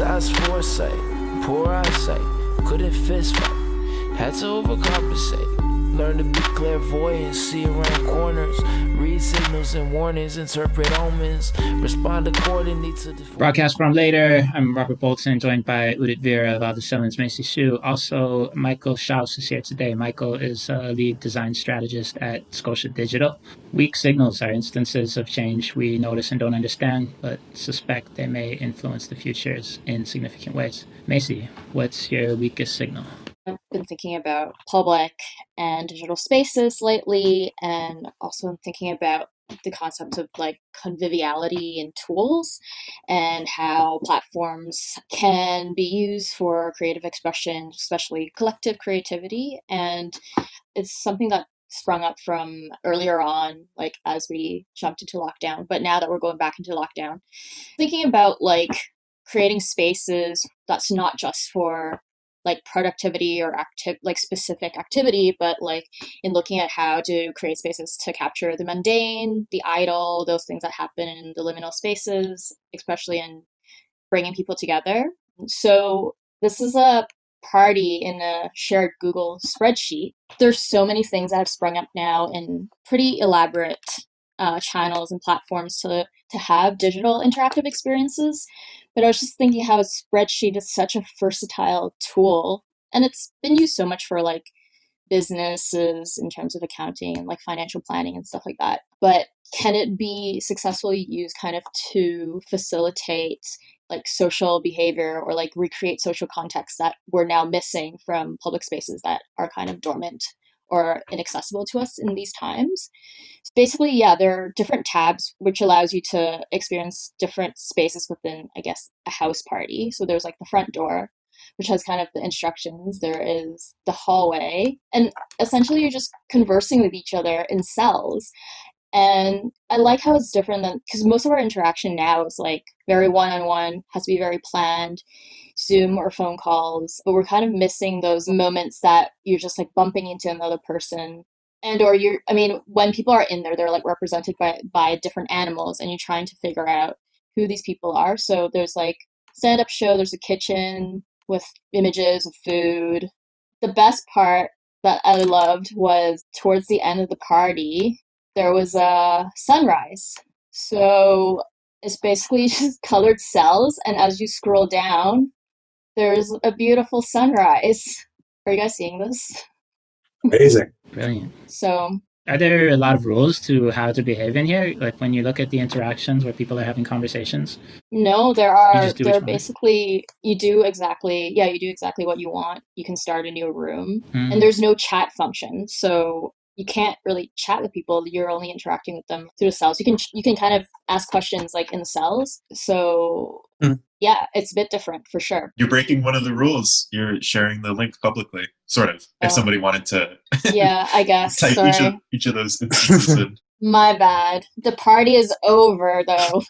Besides foresight, poor eyesight, couldn't fist fight, had to overcompensate. Learn to be clairvoyant, see around corners, read signals and warnings, interpret omens, respond accordingly to the... Broadcast from later. I'm Robert Bolton, joined by Udit Vera of Alder Sellens Macy Shu. Also, Michael Schaus is here today. Michael is a lead design strategist at Scotia Digital. Weak signals are instances of change we notice and don't understand, but suspect they may influence the futures in significant ways. Macy, what's your weakest signal? I've been thinking about public and digital spaces lately, and also I'm thinking about the concepts of like conviviality in tools and how platforms can be used for creative expression, especially collective creativity. And it's something that sprung up from earlier on, like as we jumped into lockdown, but now that we're going back into lockdown, thinking about like creating spaces that's not just for like productivity or like specific activity, but like in looking at how to create spaces to capture the mundane, the idle, those things that happen in the liminal spaces, especially in bringing people together. So this is a party in a shared Google spreadsheet. There's so many things that have sprung up now in pretty elaborate channels and platforms to have digital interactive experiences. But I was just thinking how a spreadsheet is such a versatile tool, and it's been used so much for like businesses in terms of accounting and like financial planning and stuff like that. But can it be successfully used kind of to facilitate like social behavior or like recreate social contexts that we're now missing from public spaces that are kind of dormant or inaccessible to us in these times? Basically, yeah, there are different tabs which allows you to experience different spaces within, I guess, a house party. So there's like the front door, which has kind of the instructions. There is the hallway, and essentially you're just conversing with each other in cells. And I like how it's different than, because most of our interaction now is like very one-on-one, has to be very planned, Zoom or phone calls, but we're kind of missing those moments that you're just like bumping into another person. And or when people are in there, they're like represented by different animals, and you're trying to figure out who these people are. So there's like stand-up show, there's a kitchen with images of food. The best part that I loved was towards the end of the party, there was a sunrise. So it's basically just colored cells, and as you scroll down, there's a beautiful sunrise. Are you guys seeing this? Amazing. Brilliant. So are there a lot of rules to how to behave in here? Like when you look at the interactions where people are having conversations? No, there are basically, you do exactly what you want. You can start a new room, and there's no chat function. So you can't really chat with people. You're only interacting with them through the cells. You can kind of ask questions like in the cells. So yeah, it's a bit different for sure. You're breaking one of the rules. You're sharing the link publicly, sort of. If somebody wanted to, yeah, I guess. type each of those instances in. My bad. The party is over, though.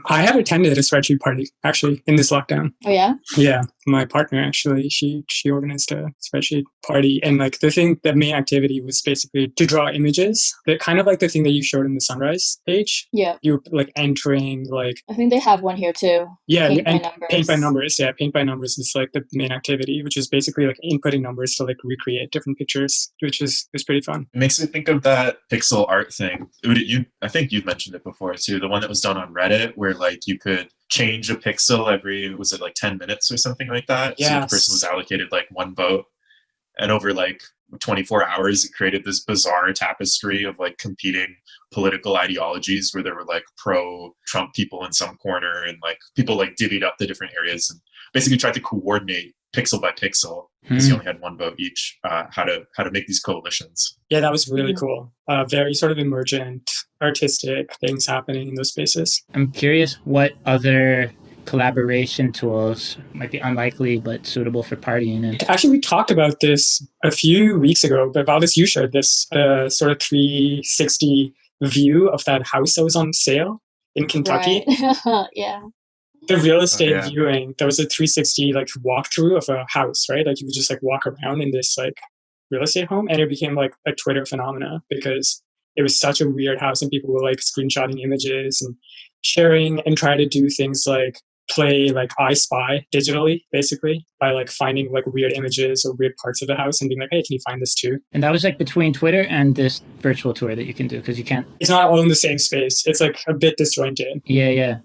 I have attended a spreadsheet party, actually, in this lockdown. Oh, yeah? Yeah. My partner, actually, she organized a spreadsheet party. And like the main activity was basically to draw images. That kind of like the thing that you showed in the sunrise page. Yeah. You're like entering like... I think they have one here too. Yeah. Paint by numbers. Yeah. Paint by numbers is like the main activity, which is basically like inputting numbers to like recreate different pictures, which is pretty fun. It makes me think of that pixel art thing. I think you've mentioned it before too. The one that was done on Reddit where like you could change a pixel every, was it like 10 minutes or something like that? Yes. So the person was allocated like one vote, and over like 24 hours it created this bizarre tapestry of like competing political ideologies where there were like pro-Trump people in some corner and like people like divvied up the different areas and basically tried to coordinate pixel by pixel, because you only had one vote each, how to make these coalitions. Yeah, that was really cool. Very sort of emergent, artistic things happening in those spaces. I'm curious what other collaboration tools might be unlikely but suitable for partying. And actually, we talked about this a few weeks ago, but Valdis, you shared this sort of 360 view of that house that was on sale in Kentucky. Right. Yeah. The real estate viewing, there was a 360 like walkthrough of a house, right? Like you would just like walk around in this like real estate home, and it became like a Twitter phenomena because it was such a weird house and people were like screenshotting images and sharing and trying to do things like play like I Spy digitally, basically, by like finding like weird images or weird parts of the house and being like, hey, can you find this too? And that was like between Twitter and this virtual tour that you can do, because you can't. It's not all in the same space. It's like a bit disjointed. Yeah.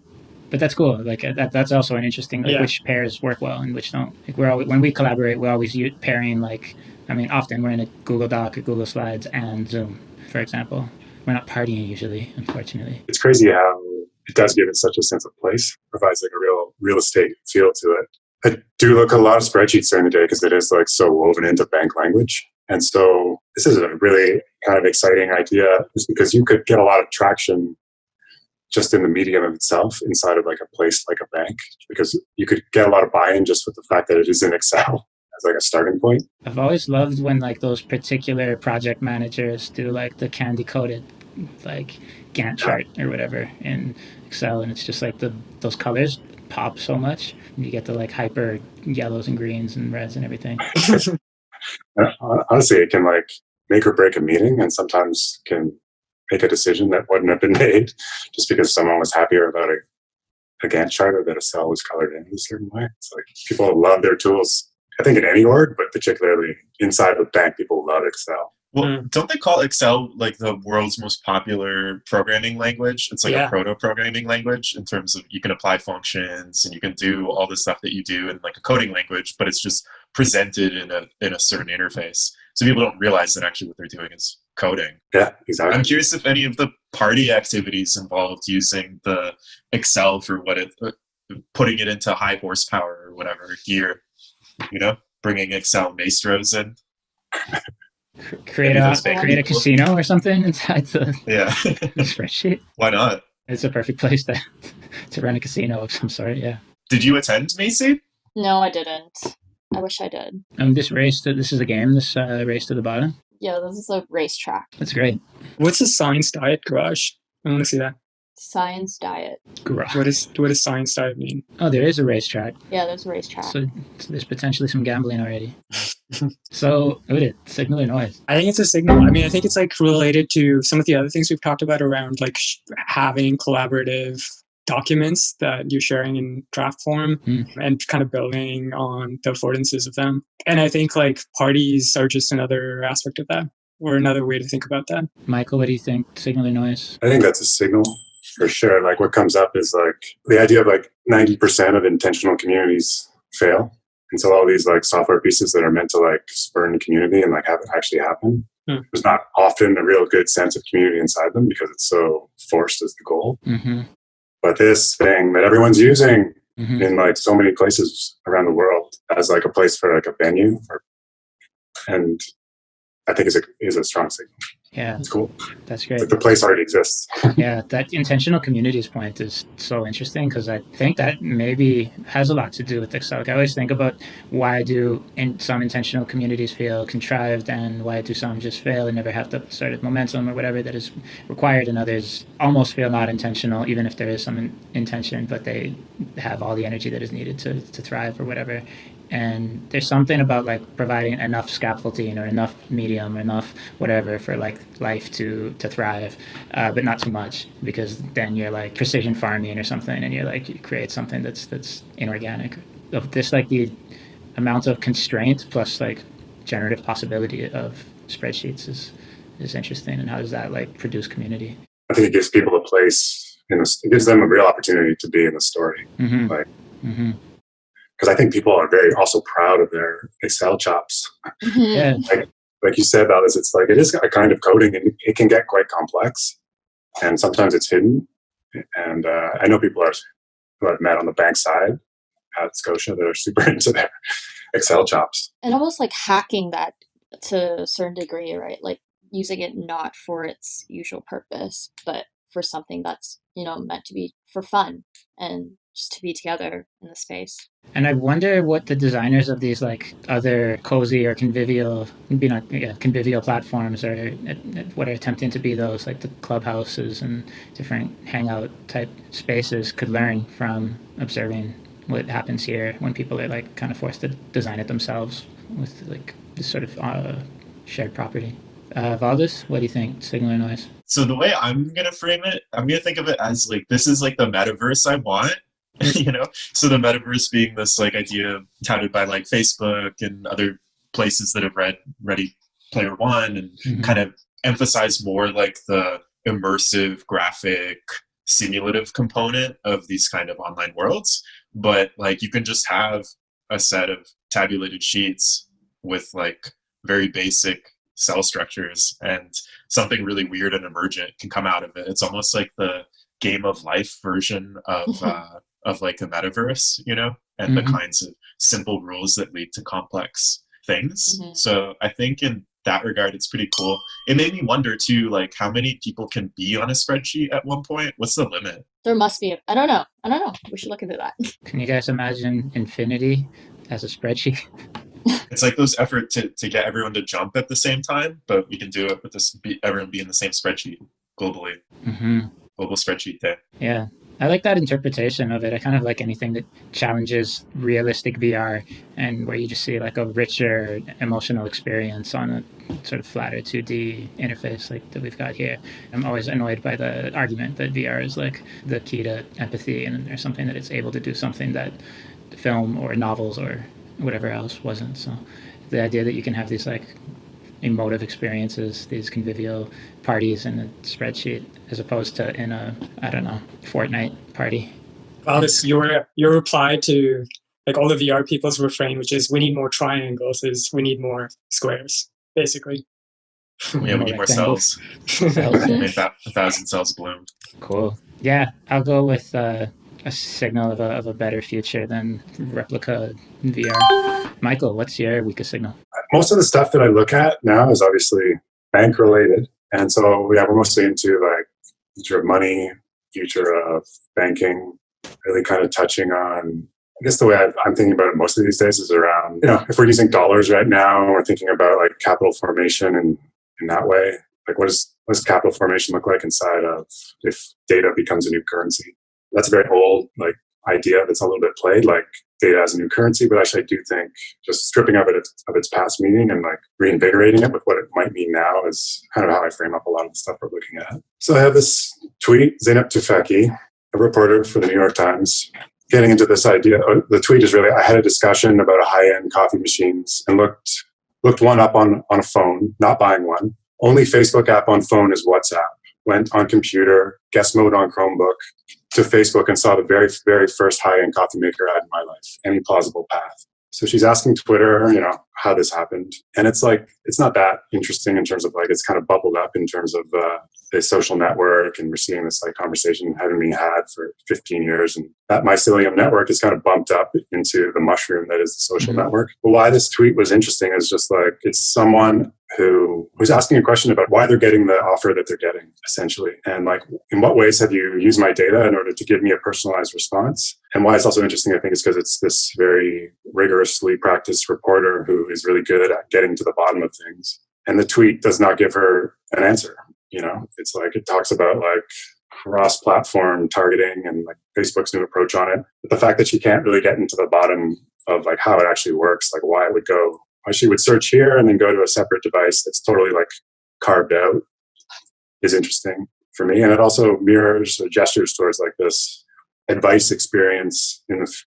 But that's cool. Like that's also an interesting, like, Yeah. which pairs work well and which don't. Like when we collaborate, we're always pairing, like, I mean, often we're in a Google Doc or Google Slides and Zoom, for example. We're not partying usually, unfortunately. It's crazy how it does give it such a sense of place, provides like a real estate feel to it. I do look at a lot of spreadsheets during the day because it is like so woven into bank language. And so this is a really kind of exciting idea, just because you could get a lot of traction just in the medium of itself inside of like a place like a bank, because you could get a lot of buy-in just with the fact that it is in Excel as like a starting point. I've always loved when like those particular project managers do like the candy coated like Gantt chart or whatever in Excel, and it's just like those colors pop so much, and you get the like hyper yellows and greens and reds and everything. Honestly, it can like make or break a meeting, and sometimes can make a decision that wouldn't have been made just because someone was happier about a Gantt chart or that a cell was colored in a certain way. It's like people love their tools, I think in any org, but particularly inside of a bank, people love Excel. Well, don't they call Excel like the world's most popular programming language? It's like a proto-programming language in terms of you can apply functions and you can do all the stuff that you do in like a coding language, but it's just presented in a certain interface. So people don't realize that actually what they're doing is coding. Yeah, exactly. I'm curious if any of the party activities involved using the Excel for putting it into high horsepower or whatever gear, bringing Excel maestros in. Create a casino or something inside the spreadsheet. Why not? It's a perfect place to run a casino of some sort. Yeah. Did you attend, Macy? No, I didn't. I wish I did. This is a game. This race to the bottom. Yeah, this is a racetrack. That's great. What's the Science Diet Garage? I want to see that. Science Diet Garage. What does Science Diet mean? Oh, there is a racetrack. Yeah, there's a racetrack. So there's potentially some gambling already. So, signal or noise? I think it's a signal. I mean, I think it's like related to some of the other things we've talked about around like having collaborative documents that you're sharing in draft form and kind of building on the affordances of them. And I think like parties are just another aspect of that, or another way to think about that. Michael, what do you think? Signal or noise? I think that's a signal for sure. Like what comes up is like the idea of like 90% of intentional communities fail. And so all these like software pieces that are meant to like spur the community and like have it actually happen, there's not often a real good sense of community inside them because it's so forced as the goal. Mm-hmm. But this thing that everyone's using in like so many places around the world as like a place for like a venue, and I think is a strong signal. Yeah, it's cool. That's great. But the place already exists. Yeah, that intentional communities point is so interesting because I think that maybe has a lot to do with Excel. Like I always think about why do some intentional communities feel contrived and why do some just fail and never have the sort of momentum or whatever that is required, and others almost feel not intentional, even if there is some intention, but they have all the energy that is needed to thrive or whatever. And there's something about like providing enough scaffolding or enough medium or enough whatever for like life to thrive, but not too much, because then you're like precision farming or something, and you're like you create something that's inorganic. Of this, like the amount of constraint plus like generative possibility of spreadsheets is interesting. And how does that like produce community? I think it gives people a place it gives them a real opportunity to be in the story. Because I think people are very also proud of their Excel chops. Yeah. Like you said, Alice, it's like it is a kind of coding, and it can get quite complex, and sometimes it's hidden. And I know people who I've met on the bank side at Scotia that are super into their Excel chops. And almost like hacking that to a certain degree, right? Like using it not for its usual purpose, but for something that's, meant to be for fun and just to be together in the space. And I wonder what the designers of these like other cozy or convivial platforms are what are attempting to be those, like the clubhouses and different hangout type spaces, could learn from observing what happens here when people are like kind of forced to design it themselves with like this sort of shared property. Valdis, what do you think? Signal or noise? So the way I'm going to frame it, I'm going to think of it as like, this is like the metaverse I want. you know? So the metaverse being this like idea touted by like Facebook and other places that have read Ready Player One and kind of emphasize more like the immersive graphic simulative component of these kind of online worlds. But like you can just have a set of tabulated sheets with like very basic cell structures, and something really weird and emergent can come out of it. It's almost like the game of life version of like a metaverse, you know, and the kinds of simple rules that lead to complex things. So I think in that regard, it's pretty cool. It made me wonder too, like how many people can be on a spreadsheet at one point? What's the limit? There must be. I don't know. We should look into that. Can you guys imagine infinity as a spreadsheet? It's like those effort to get everyone to jump at the same time, but we can do it with this, everyone be in the same spreadsheet globally. Global spreadsheet day. Yeah. I like that interpretation of it. I kind of like anything that challenges realistic VR and where you just see like a richer emotional experience on a sort of flatter 2D interface like that we've got here. I'm always annoyed by the argument that VR is like the key to empathy and there's something that it's able to do something that film or novels or whatever else wasn't. So the idea that you can have these like emotive experiences, these convivial parties in a spreadsheet as opposed to in a, I don't know, Fortnite party. Well, this your reply to like all the VR people's refrain, which is we need more triangles, is we need more squares, basically. Yeah, we need more cells. Make that 1,000 cells bloom. Cool. Yeah, I'll go with a signal of a better future than replica VR. Michael, what's your weakest signal? Most of the stuff that I look at now is obviously bank related. And so we're mostly into like future of money, future of banking, really kind of touching on, I guess the way I'm thinking about it most of these days is around, you know, if we're using dollars right now, we're thinking about like capital formation and in that way, like what does capital formation look like inside of if data becomes a new currency? That's a very old like idea that's a little bit played, like data as a new currency, but actually I do think just stripping of its past meaning and like reinvigorating it with what it might mean now is kind of how I frame up a lot of the stuff we're looking at. So I have this tweet, Zeynep Tufekci, a reporter for the New York Times, getting into this idea. The tweet is really, I had a discussion about a high-end coffee machines and looked one up on a phone, not buying one. Only Facebook app on phone is WhatsApp. Went on computer, guest mode on Chromebook, to Facebook and saw the very, very first high-end coffee maker ad in my life, any plausible path. So she's asking Twitter, you know, how this happened. And it's like, it's not that interesting in terms of like, it's kind of bubbled up in terms of the social network. And we're seeing this like conversation having been had for 15 years. And that mycelium network is kind of bumped up into the mushroom that is the social network. But why this tweet was interesting is just like, it's someone who's asking a question about why they're getting the offer that they're getting, essentially. And like, in what ways have you used my data in order to give me a personalized response? And why it's also interesting, I think, is because it's this very rigorously practiced reporter who is really good at getting to the bottom of things. And the tweet does not give her an answer. You know, it's like, it talks about like cross-platform targeting and like Facebook's new approach on it. But the fact that she can't really get into the bottom of like how it actually works, like why she would search here and then go to a separate device that's totally like carved out is interesting for me. And it also mirrors or gestures towards like this advice experience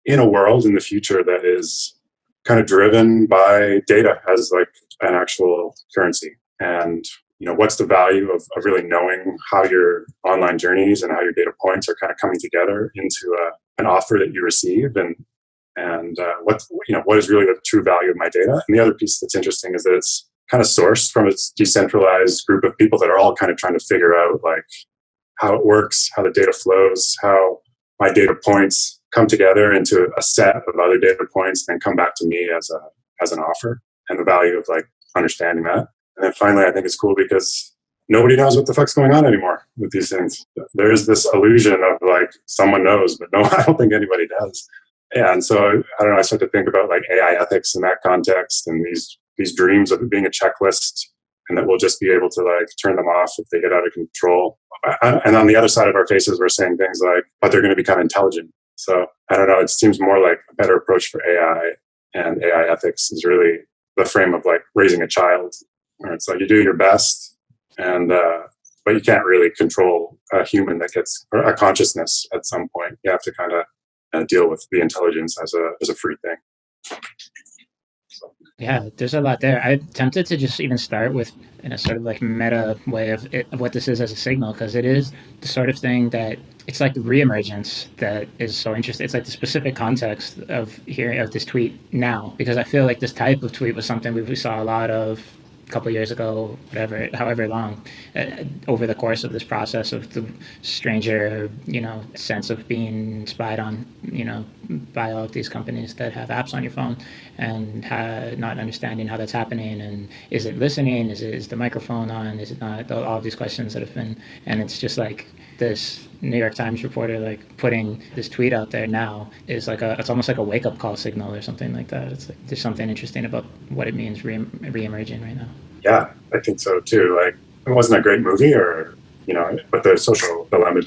in a world in the future that is kind of driven by data as like an actual currency. And, you know, what's the value of really knowing how your online journeys and how your data points are kind of coming together into an offer that you receive, and what is really the true value of my data. And the other piece that's interesting is that it's kind of sourced from a decentralized group of people that are all kind of trying to figure out like how it works, how the data flows, how my data points come together into a set of other data points and then come back to me as an offer, and the value of like understanding that. And then finally, I think it's cool because nobody knows what the fuck's going on anymore with these things. There is this illusion of like someone knows, but no, I don't think anybody does. Yeah, and so I don't know. I start to think about like AI ethics in that context, and these dreams of it being a checklist, and that we'll just be able to like turn them off if they get out of control. And on the other side of our faces, we're saying things like, "But they're going to become intelligent." So I don't know. It seems more like a better approach for AI, and AI ethics is really the frame of like raising a child, where it's like you do your best, and but you can't really control a human that gets or a consciousness at some point. You have to kind of deal with the intelligence as a free thing. Yeah, there's a lot there. I'm tempted to just even start with in a sort of like meta way of what this is as a signal, because it is the sort of thing that it's like the reemergence that is so interesting. It's like the specific context of hearing of this tweet now, because I feel like this type of tweet was something we saw a lot of a couple of years ago, whatever, however long, over the course of this process of the stranger, sense of being spied on, by all of these companies that have apps on your phone, and not understanding how that's happening, and is it listening, is the microphone on, is it not, all of these questions that have been, and it's just like this New York Times reporter like putting this tweet out there now is like it's almost like a wake up call signal or something like that. It's like there's something interesting about what it means reemerging right now. Yeah, I think so too. Like, it wasn't a great movie, or but the social dilemma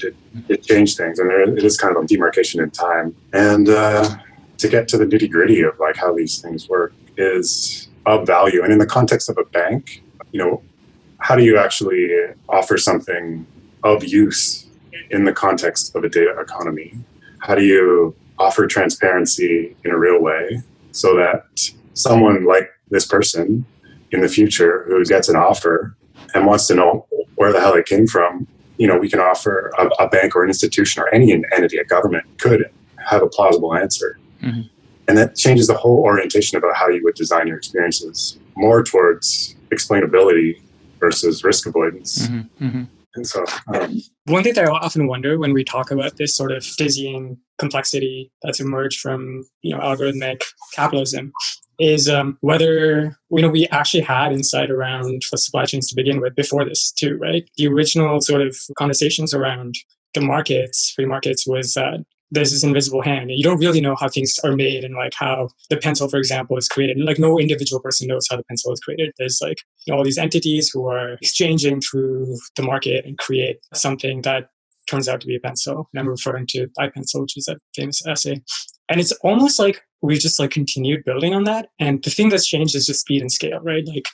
it changed things, and it is kind of a demarcation in time. And to get to the nitty gritty of like how these things work is of value. And in the context of a bank, how do you actually offer something of use in the context of a data economy? How do you offer transparency in a real way so that someone like this person in the future who gets an offer and wants to know where the hell it came from, we can offer a bank or an institution or any entity, a government could have a plausible answer. Mm-hmm. And that changes the whole orientation about how you would design your experiences more towards explainability versus risk avoidance. Mm-hmm. Mm-hmm. And so, one thing that I often wonder when we talk about this sort of dizzying complexity that's emerged from, algorithmic capitalism is whether, we actually had insight around the supply chains to begin with before this too, right? The original sort of conversations around the markets, free markets, was that there's this invisible hand. And you don't really know how things are made and like how the pencil, for example, is created. And like no individual person knows how the pencil is created. There's like all these entities who are exchanging through the market and create something that turns out to be a pencil. And I'm referring to iPencil, which is a famous essay. And it's almost like we've just like continued building on that. And the thing that's changed is just speed and scale, right? Like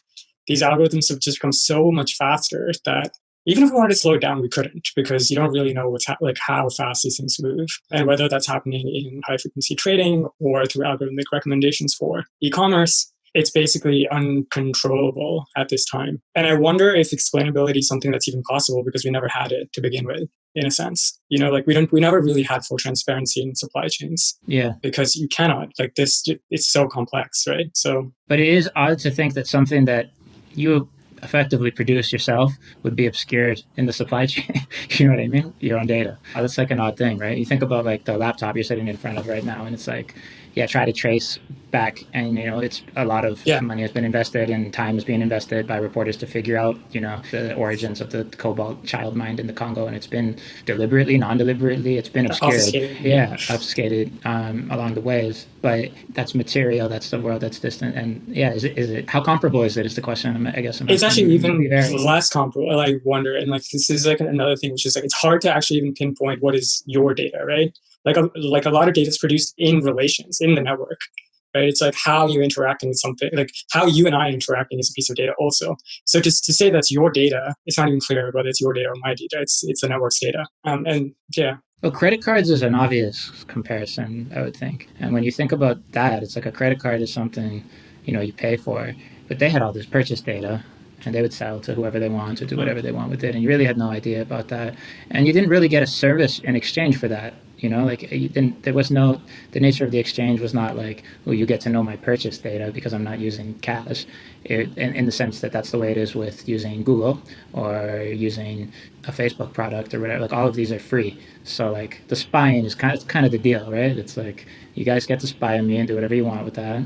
these algorithms have just become so much faster that even if we wanted to slow it down, we couldn't, because you don't really know what's how fast these things move, and whether that's happening in high frequency trading or through algorithmic recommendations for e-commerce. It's basically uncontrollable at this time. And I wonder if explainability is something that's even possible because we never had it to begin with, in a sense. Like we never really had full transparency in supply chains. Yeah. Because you cannot, like this, it's so complex, right? So. But it is odd to think that something that you effectively produce yourself would be obscured in the supply chain. You know what I mean? Your own data. That's like an odd thing, right? You think about like the laptop you're sitting in front of right now, and it's like, try to trace back, and it's a lot of money has been invested and time is being invested by reporters to figure out the origins of the cobalt child mined in the Congo, and it's been deliberately, non-deliberately, it's been obscured, obfuscated along the ways. But that's material, that's the world that's distant, and is it how comparable is it? Is the question. I guess it's actually even less comparable. I wonder, and like this is like another thing, which is like it's hard to actually even pinpoint what is your data, right? Like a lot of data is produced in relations, in the network, right? It's like how you're interacting with something, like how you and I are interacting is a piece of data also. So to say that's your data, it's not even clear whether it's your data or my data. It's the network's data. Well, credit cards is an obvious comparison, I would think. And when you think about that, it's like a credit card is something, you pay for, but they had all this purchase data, and they would sell to whoever they want to do whatever they want with it. And you really had no idea about that. And you didn't really get a service in exchange for that. There was no, the nature of the exchange was not like, you get to know my purchase data because I'm not using cash, in the sense that that's the way it is with using Google or using a Facebook product or whatever. Like all of these are free. So like the spying is kind of the deal, right? It's like you guys get to spy on me and do whatever you want with that.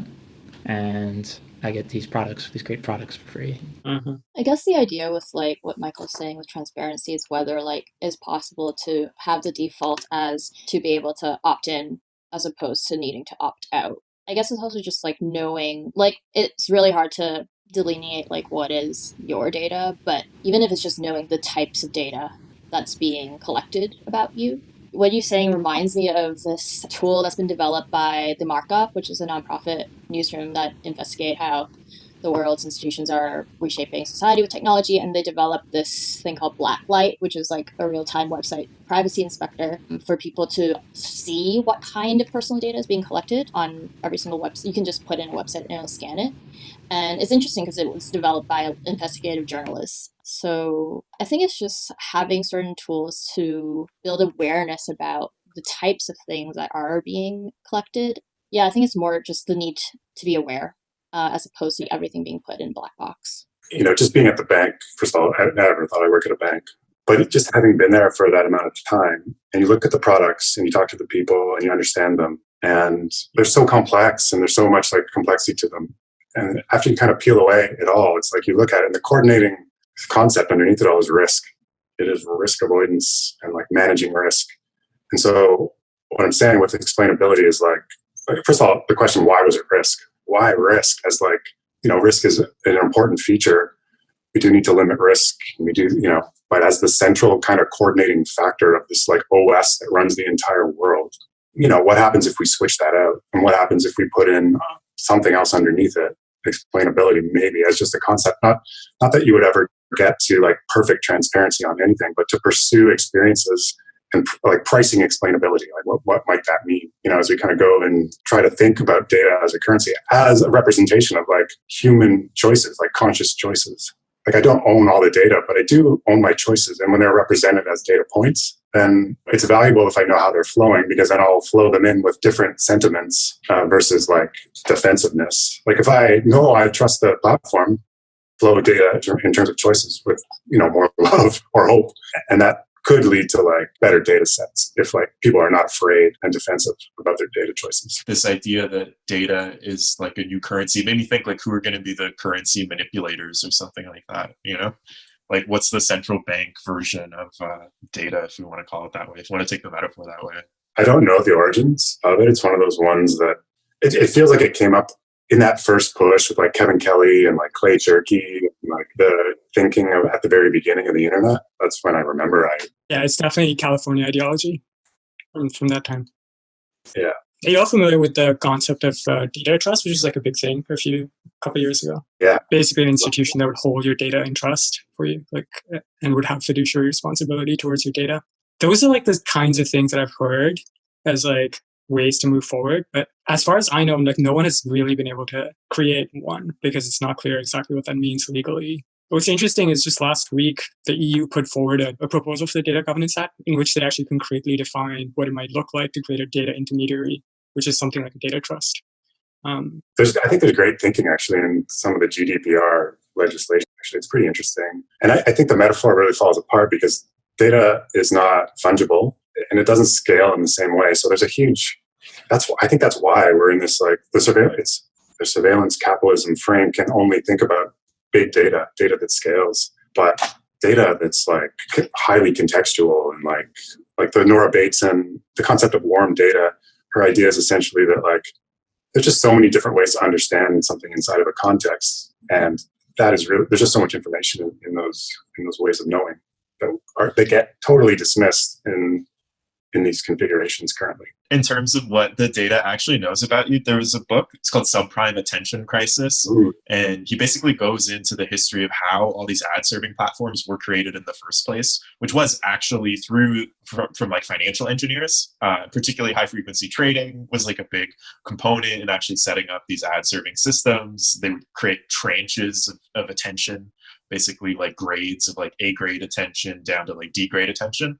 And I get these great products for free. Mm-hmm. I guess the idea with like what Michael's saying with transparency is whether like it's possible to have the default as to be able to opt in as opposed to needing to opt out. I guess it's also just like knowing, like it's really hard to delineate like what is your data, but even if it's just knowing the types of data that's being collected about you. What you're saying reminds me of this tool that's been developed by The Markup, which is a nonprofit newsroom that investigate how the world's institutions are reshaping society with technology, and they developed this thing called Blacklight, which is like a real-time website privacy inspector for people to see what kind of personal data is being collected on every single website. You can just put in a website and it'll scan it. And it's interesting because it was developed by investigative journalists. So I think it's just having certain tools to build awareness about the types of things that are being collected. Yeah, I think it's more just the need to be aware as opposed to everything being put in black box. Just being at the bank, first of all, I never thought I'd work at a bank. But just having been there for that amount of time, and you look at the products and you talk to the people and you understand them, and they're so complex and there's so much like complexity to them. And after you kind of peel away it all, it's like you look at it and the coordinating concept underneath it all is risk. It is risk avoidance and like managing risk. And so what I'm saying with explainability is like, first of all, the question, why was it risk? Why risk? As like, risk is an important feature. We do need to limit risk. We do, but as the central kind of coordinating factor of this like OS that runs the entire world, what happens if we switch that out? And what happens if we put in something else underneath it? Explainability maybe as just a concept, not that you would ever get to like perfect transparency on anything, but to pursue experiences and like pricing explainability, like what might that mean? As we kind of go and try to think about data as a currency, as a representation of like human choices, like conscious choices. Like I don't own all the data, but I do own my choices. And when they're represented as data points, then it's valuable if I know how they're flowing, because then I'll flow them in with different sentiments versus like defensiveness. Like if I know I trust the platform, flow data in terms of choices with, more love or hope. And that could lead to like better data sets if like people are not afraid and defensive about their data choices. This idea that data is like a new currency made me think like who are going to be the currency manipulators or something like that, Like what's the central bank version of data, if we want to call it that way, if you want to take the metaphor that way. I don't know the origins of it. It's one of those ones that it feels like it came up in that first push with like Kevin Kelly and like Clay Shirky, like the thinking of at the very beginning of the internet. That's when I remember. Yeah, it's definitely California ideology from that time. Yeah. Are you all familiar with the concept of data trust, which is like a big thing a couple years ago? Yeah. Basically, an institution that would hold your data in trust for you, and would have fiduciary responsibility towards your data. Those are like the kinds of things that I've heard as like ways to move forward. But as far as I know, like no one has really been able to create one because it's not clear exactly what that means legally. But what's interesting is just last week, the EU put forward a proposal for the Data Governance Act in which they actually concretely define what it might look like to create a data intermediary, which is something like a data trust. I think there's great thinking actually in some of the GDPR legislation. Actually, it's pretty interesting. And I think the metaphor really falls apart because data is not fungible and it doesn't scale in the same way. So there's I think that's why we're in this, like the surveillance capitalism frame can only think about big data that scales, but data that's like highly contextual and like the Nora Bateson, the concept of warm data, her idea is essentially that like, there's just so many different ways to understand something inside of a context. And that is really, there's just so much information in those ways of knowing that they get totally dismissed in these configurations currently. In terms of what the data actually knows about you, there was a book, it's called Subprime Attention Crisis. Ooh. And he basically goes into the history of how all these ad serving platforms were created in the first place, which was actually from like financial engineers, particularly high frequency trading was like a big component in actually setting up these ad serving systems. They would create tranches of attention, basically like grades of like A grade attention down to like D grade attention.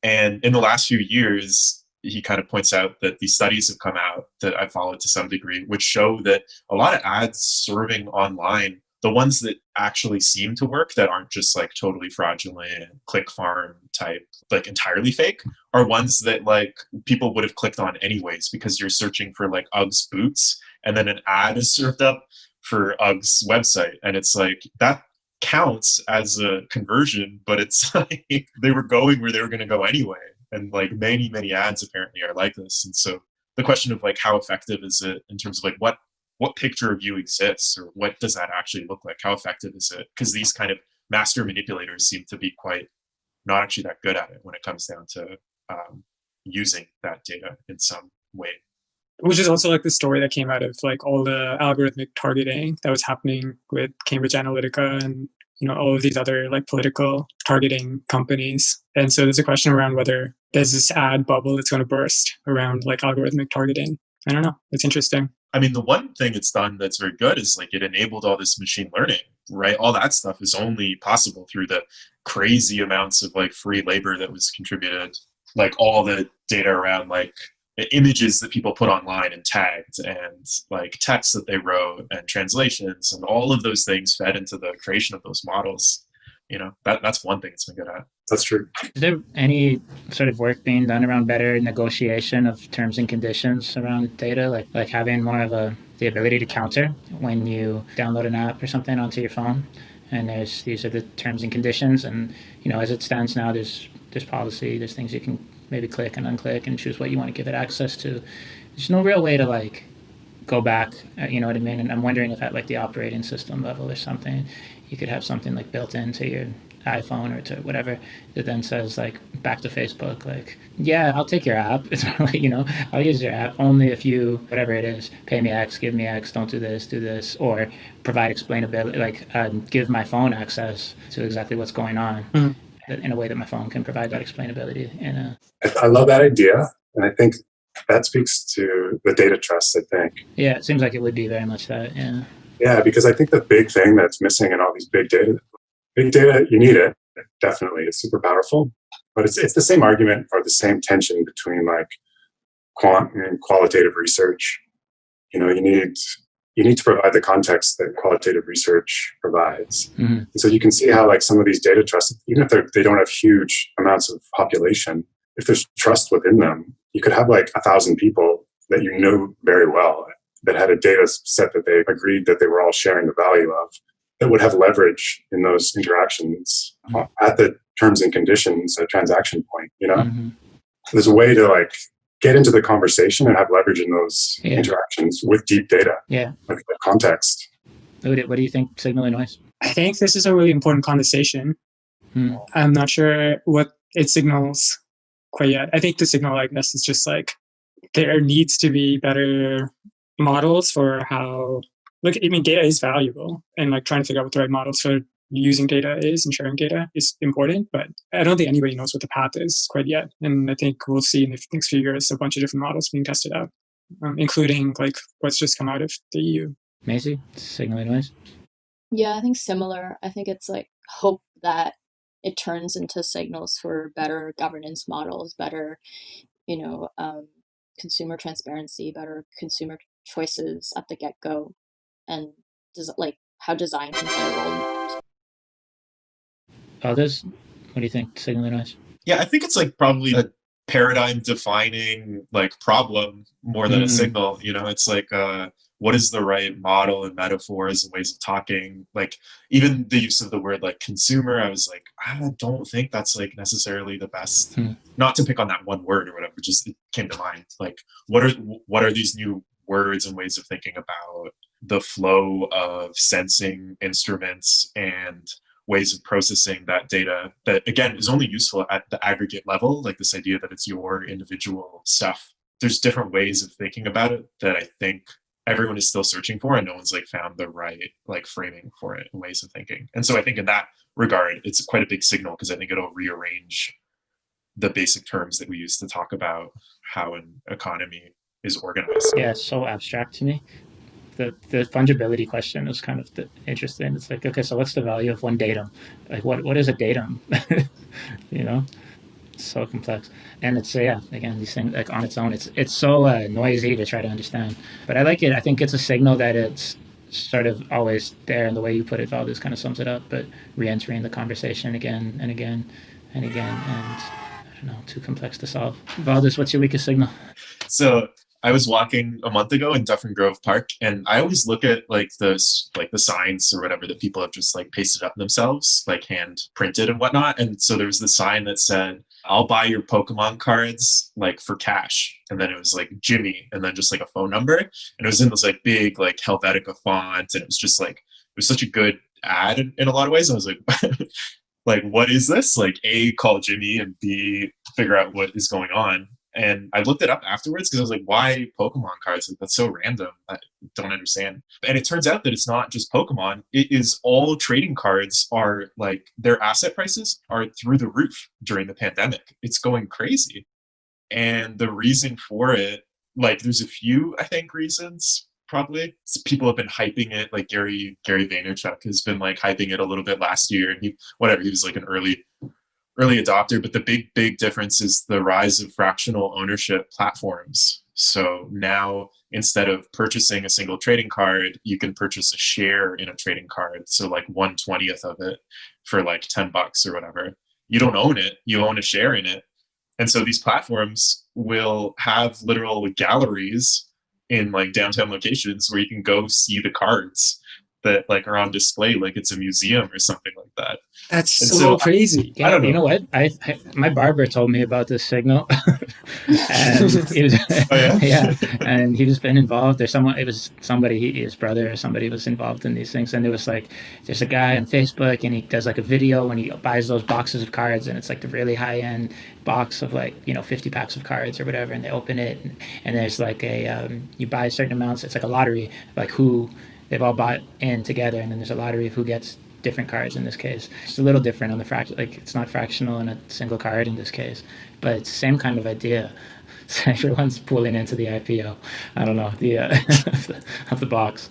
And in the last few years, he kind of points out that these studies have come out that I followed to some degree, which show that a lot of ads serving online, the ones that actually seem to work, that aren't just like totally fraudulent, click farm type, like entirely fake, are ones that like people would have clicked on anyways, because you're searching for like Uggs boots and then an ad is served up for Uggs website. And it's like that counts as a conversion, but it's like they were going where they were going to go anyway. And like many ads apparently are like this. And so the question of like how effective is it in terms of like what picture of you exists, or what does that actually look like? How effective is it? Because these kind of master manipulators seem to be quite not actually that good at it when it comes down to using that data in some way. Which is also like the story that came out of like all the algorithmic targeting that was happening with Cambridge Analytica and all of these other like political targeting companies. And so there's a question around whether there's this ad bubble that's going to burst around like algorithmic targeting. I don't know. It's interesting. I mean, the one thing it's done that's very good is like it enabled all this machine learning, right? All that stuff is only possible through the crazy amounts of like free labor that was contributed, like all the data around like images that people put online and tagged and like texts that they wrote and translations and all of those things fed into the creation of those models. That's one thing it's been good at. That's true. Is there any sort of work being done around better negotiation of terms and conditions around data, like having more of the ability to counter when you download an app or something onto your phone, and these are the terms and conditions, and as it stands now, there's policy, there's things you can maybe click and unclick and choose what you want to give it access to. There's no real way to like go back, you know what I mean? And I'm wondering if at like the operating system level or something, you could have something like built into your iPhone or to whatever that then says like back to Facebook, like, yeah, I'll take your app. It's not like, I'll use your app only if you, whatever it is, pay me X, give me X, don't do this, or provide explainability, like give my phone access to exactly what's going on. Mm-hmm. In a way that my phone can provide that explainability. I love that idea. And I think that speaks to the data trust, I think. Yeah, it seems like it would be very much that, yeah. Yeah, because I think the big thing that's missing in all these big data, you need it, definitely. It's super powerful. But it's the same argument or the same tension between like quant and qualitative research. You need to provide the context that qualitative research provides. Mm-hmm. So you can see how like some of these data trusts, even if they don't have huge amounts of population, if there's trust within them, you could have like 1,000 people that you know very well that had a data set that they agreed that they were all sharing the value of, that would have leverage in those interactions at the terms and conditions, a transaction point, Mm-hmm. There's a way to like get into the conversation and have leverage in those interactions with deep data. Yeah. Like the context. What do you think, signal and noise? I think this is a really important conversation. I'm not sure what it signals quite yet. I think the signal, I guess, is just like there needs to be better models for how, data is valuable, and like trying to figure out what the right models for using data is and sharing data is important, but I don't think anybody knows what the path is quite yet. And I think we'll see in the next few years a bunch of different models being tested out, including like what's just come out of the EU. Maisie, signal and noise? Yeah, I think similar. I think it's like hope that it turns into signals for better governance models, better, consumer transparency, better consumer choices at the get-go, and how design can play a role in that. Others, what do you think, signal and noise? Yeah, I think it's like probably a paradigm defining like problem more than a signal. It's like what is the right model and metaphors and ways of talking? Like even the use of the word like consumer, I was like, I don't think that's like necessarily the best. Not to pick on that one word or whatever, just it came to mind. Like what are these new words and ways of thinking about the flow of sensing instruments and ways of processing that data that, again, is only useful at the aggregate level, like this idea that it's your individual stuff. There's different ways of thinking about it that I think everyone is still searching for, and no one's like found the right like framing for it and ways of thinking. And so I think in that regard, it's quite a big signal because I think it'll rearrange the basic terms that we use to talk about how an economy is organized. Yeah, it's so abstract to me. The fungibility question is kind of interesting. It's like, okay, so what's the value of one datum? Like, what is a datum? It's so complex. And it's, again, these things, like on its own, it's so noisy to try to understand. But I like it. I think it's a signal that it's sort of always there, and the way you put it, Valdez, kind of sums it up, but re-entering the conversation again and again and again. And I don't know, too complex to solve. Valdez, what's your weakest signal? So I was walking a month ago in Dufferin Grove Park, and I always look at like the signs or whatever that people have just like pasted up themselves, like hand printed and whatnot. And so there was the sign that said, "I'll buy your Pokemon cards like for cash." And then it was like Jimmy, and then just like a phone number. And it was in this like big like Helvetica font, and it was just like, it was such a good ad in a lot of ways. I was like, like, what is this? Like, A, call Jimmy, and B, figure out what is going on. And I looked it up afterwards because I was like, why Pokemon cards? Like, that's so random. I don't understand. And it turns out that it's not just Pokemon. It is all trading cards are like their asset prices are through the roof during the pandemic. It's going crazy. And the reason for it, like there's a few, I think, reasons. Probably people have been hyping it, like Gary Vaynerchuk has been like hyping it a little bit last year, and he was like an early adopter. But the big difference is the rise of fractional ownership platforms. So now instead of purchasing a single trading card, you can purchase a share in a trading card. So like 1/20th of it for like $10 or whatever. You don't own it, you own a share in it. And so these platforms will have literal galleries in like downtown locations where you can go see the cards that like are on display, like it's a museum or something like that. That's so crazy. Yeah, I don't know. You know what? I my barber told me about this signal, and he was, Oh, yeah? yeah, and he was been involved. There's someone. It was somebody, his brother or somebody was involved in these things. And it was like, there's a guy on Facebook, and he does like a video when he buys those boxes of cards, and it's like the really high end box of like 50 packs of cards or whatever, and they open it, and there's like a you buy certain amounts. It's like a lottery, like who they've all bought in together, and then there's a lottery of who gets different cards in this case. It's a little different on the like it's not fractional in a single card in this case, but it's the same kind of idea. So everyone's pulling into the IPO. I don't know, the of the box.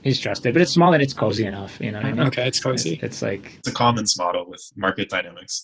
Is trusted, but it's small and it's cozy enough. You know what I mean? Okay, it's cozy. It's like it's a commons model with market dynamics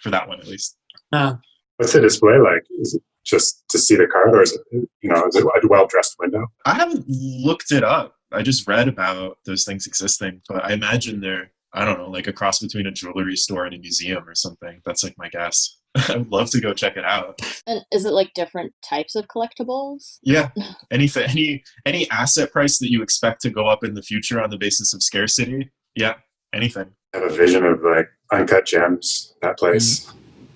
for that one at least. What's the display like? Is it just to see the card, or is it a well-dressed window? I haven't looked it up. I just read about those things existing, but I imagine they're, I don't know, like a cross between a jewelry store and a museum or something. That's like my guess. I would love to go check it out. And is it like different types of collectibles? Yeah. Any asset price that you expect to go up in the future on the basis of scarcity. Yeah. Anything. I have a vision of like Uncut Gems, that place.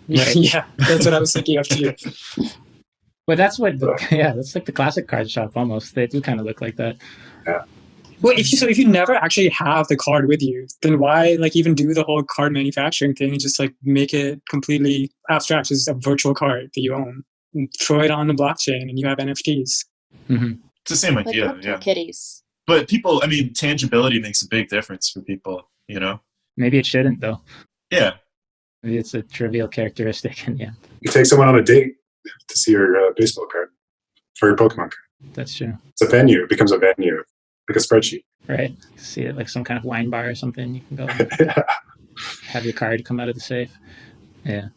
Right. Yeah, that's what I was thinking of too. But that's what, that's like the classic card shop almost. They do kind of look like that. Yeah. Well, if you never actually have the card with you, then why like even do the whole card manufacturing thing and just like make it completely abstract as a virtual card that you own and throw it on the blockchain and you have NFTs. Mm-hmm. It's the same idea, like yeah. kitties. But people, I mean, tangibility makes a big difference for people, you know? Maybe it shouldn't though. Yeah. Maybe it's a trivial characteristic, and You take someone on a date to see your baseball card for your Pokemon card. That's true. It's a venue. It becomes a venue, like a spreadsheet. Right. See it like some kind of wine bar or something. You can go Yeah. have your card come out of the safe. Yeah.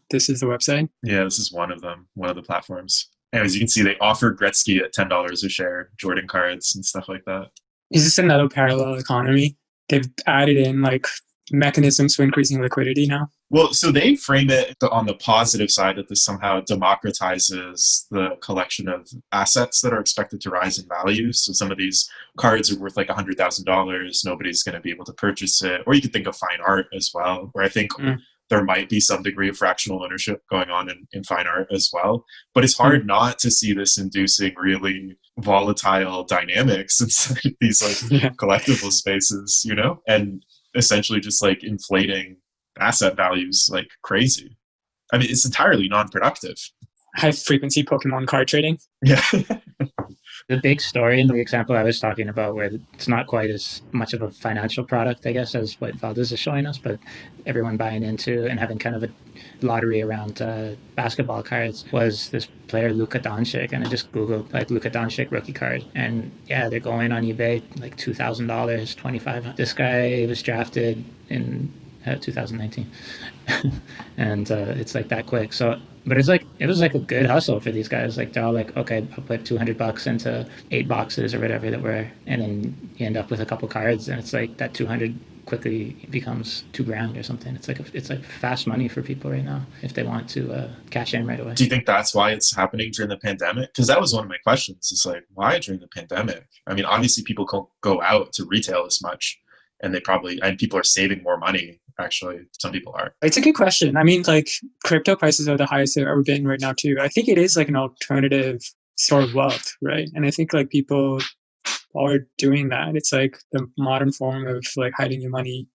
This is the website. Yeah, this is one of them, one of the platforms. Anyways, you can see they offer Gretzky at $10 a share, Jordan cards and stuff like that. Is this another parallel economy? They've added in like mechanisms for increasing liquidity now. Well, so they frame it on the positive side that this somehow democratizes the collection of assets that are expected to rise in value. So some of these cards are worth like $100,000. Nobody's going to be able to purchase it. Or you could think of fine art as well, where I think there might be some degree of fractional ownership going on in fine art as well. But it's hard not to see this inducing really volatile dynamics inside these like collectible spaces, you know, and essentially just like inflating asset values like crazy. I mean, it's entirely non-productive. High frequency Pokemon card trading. Yeah. The big story in the example I was talking about, where it's not quite as much of a financial product, I guess, as what Valdez is showing us, but everyone buying into and having kind of a lottery around basketball cards, was this player Luka Doncic. And I just Googled like Luka Doncic rookie card, and yeah, they're going on eBay like $2,000, $2,500. This guy was drafted in 2019 and it's like that quick. So but it was like a good hustle for these guys. Like they're all like, okay, I'll put $200 into 8 boxes or whatever that were, and then you end up with a couple cards, and it's like that 200 quickly becomes $2,000 or something. It's like fast money for people right now if they want to cash in right away. Do you think that's why it's happening during the pandemic? Because that was one of my questions. It's like, why during the pandemic? I mean, obviously people can't go out to retail as much, and people are saving more money. Actually, some people are. It's a good question. I mean, like crypto prices are the highest they've ever been right now too. I think it is like an alternative store of wealth, right? And I think like people are doing that. It's like the modern form of like hiding your money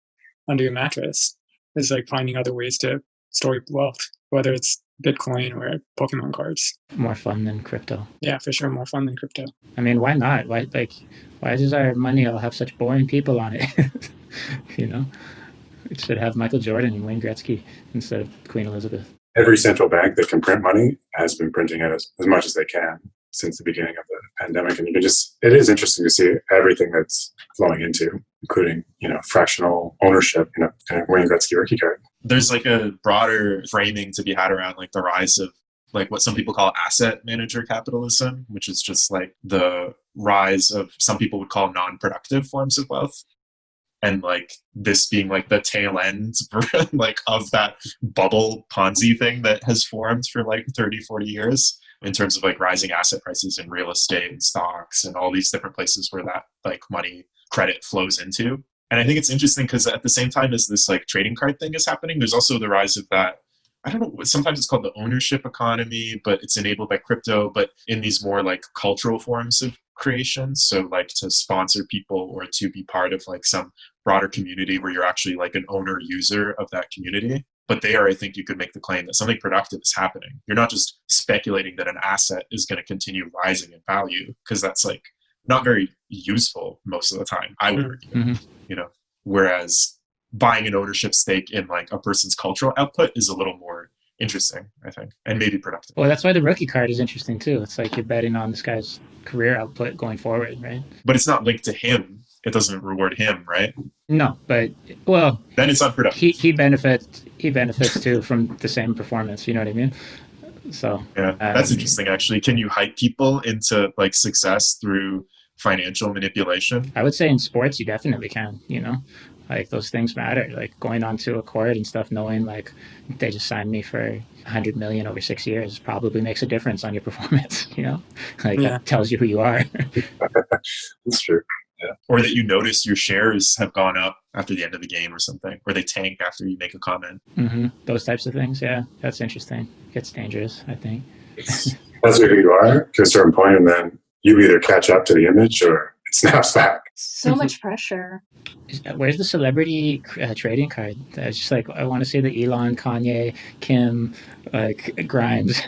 under your mattress. Is like finding other ways to store your wealth, whether it's Bitcoin or Pokemon cards. More fun than crypto. Yeah, for sure, more fun than crypto. I mean, why not? Why does our money all have such boring people on it? You know, it should have Michael Jordan and Wayne Gretzky instead of Queen Elizabeth. Every central bank that can print money has been printing it as much as they can since the beginning of the pandemic. And it is interesting to see everything that's flowing into, including, fractional ownership in a Wayne Gretzky rookie card. There's like a broader framing to be had around like the rise of like what some people call asset manager capitalism, which is just like the rise of some people would call non-productive forms of wealth. And like this being like the tail end like of that bubble Ponzi thing that has formed for like 30, 40 years in terms of like rising asset prices in real estate and stocks and all these different places where that like money credit flows into. And I think it's interesting because at the same time as this like trading card thing is happening, there's also the rise of that. I don't know, sometimes it's called the ownership economy, but it's enabled by crypto, but in these more like cultural forms of creation. So like to sponsor people or to be part of like some broader community where you're actually like an owner user of that community. But there, I think you could make the claim that something productive is happening. You're not just speculating that an asset is going to continue rising in value, because that's like not very useful most of the time, I would argue. Mm-hmm. Whereas buying an ownership stake in like a person's cultural output is a little more interesting, I think, and maybe productive. Well, that's why the rookie card is interesting too. It's like you're betting on this guy's career output going forward, right? But it's not linked to him. It doesn't reward him, right? No, but well, then it's unproductive. He benefits too from the same performance. You know what I mean? So yeah, that's interesting. Actually, can you hype people into like success through financial manipulation? I would say in sports, you definitely can. Like those things matter, like going onto a court and stuff, knowing like they just signed me for $100 million over 6 years probably makes a difference on your performance, that tells you who you are. That's true. Yeah. Or that you notice your shares have gone up after the end of the game or something, or they tank after you make a comment. Mm-hmm. Those types of things. Yeah, that's interesting. It gets dangerous, I think. That's who you are to a certain point, and then you either catch up to the image or it snaps back. So much pressure. Where's the celebrity trading card? It's just like, I want to see the Elon, Kanye, Kim, like Grimes.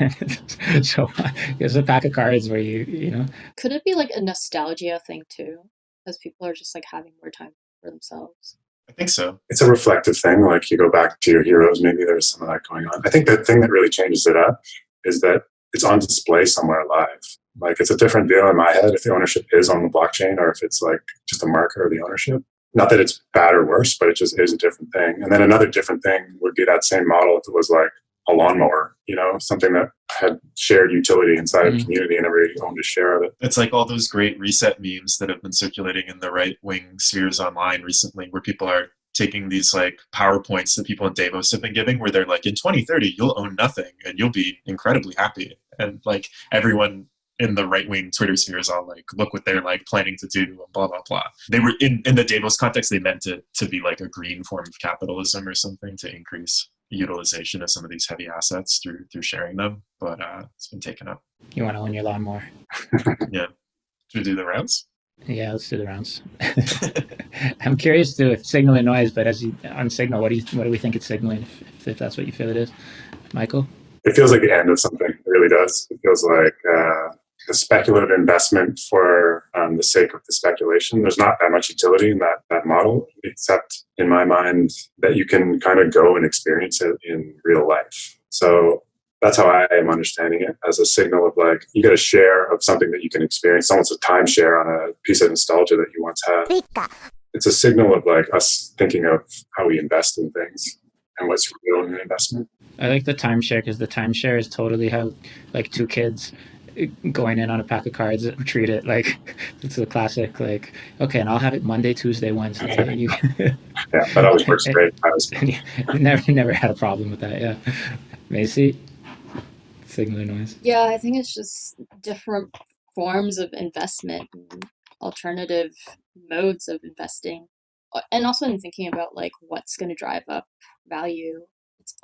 So there's a pack of cards where you. Could it be like a nostalgia thing too? Because people are just like having more time for themselves. I think so. It's a reflective thing. Like you go back to your heroes, maybe there's some of that going on. I think the thing that really changes it up is that it's on display somewhere live. Like it's a different deal in my head if the ownership is on the blockchain or if it's like just a marker of the ownership. Not that it's bad or worse, but it just is a different thing. And then another different thing would be that same model if it was like a lawnmower, something that had shared utility inside of the community and everybody owned a share of it. It's like all those great reset memes that have been circulating in the right-wing spheres online recently, where people are taking these like PowerPoints that people in Davos have been giving, where they're like, in 2030, you'll own nothing and you'll be incredibly happy. And like everyone in the right-wing Twitter spheres all like, look what they're like planning to do and blah, blah, blah. They were in the Davos context, they meant it to be like a green form of capitalism or something to increase utilization of some of these heavy assets through sharing them. But it's been taken up. You want to own your lawnmower? Yeah. Should we do the rounds? Yeah, let's do the rounds. I'm curious to if signal and noise, but on signal, what do we think it's signaling if that's what you feel it is? Michael? It feels like the end of something. It really does. It feels like a speculative investment for the sake of the speculation. There's not that much utility in that model, except in my mind that you can kind of go and experience it in real life. So that's how I am understanding it, as a signal of like, you get a share of something that you can experience, almost a timeshare on a piece of nostalgia that you once had. It's a signal of like us thinking of how we invest in things and what's real in an investment. I like the timeshare because the timeshare is totally how like two kids going in on a pack of cards treat it. Like it's a classic, like, okay, and I'll have it Monday, Tuesday, Wednesday. Yeah, that always works great. Never had a problem with that. Yeah. Macy? Signal noise. Yeah, I think it's just different forms of investment and alternative modes of investing. And also in thinking about like what's going to drive up value.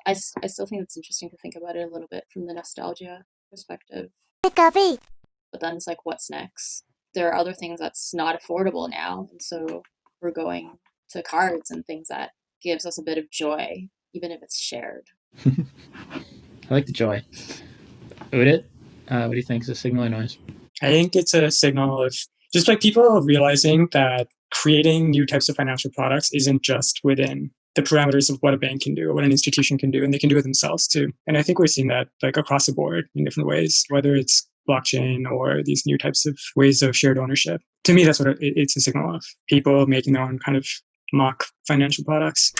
I still think it's interesting to think about it a little bit from the nostalgia perspective. But then it's like, what's next? There are other things that's not affordable now. And so we're going to cards and things that gives us a bit of joy, even if it's shared. I like the joy. Udit, what do you think is a signal or noise? I think it's a signal of just like people realizing that creating new types of financial products isn't just within the parameters of what a bank can do or what an institution can do, and they can do it themselves too. And I think we're seeing that like across the board in different ways, whether it's blockchain or these new types of ways of shared ownership. To me, that's what it's a signal of, people making their own kind of mock financial products.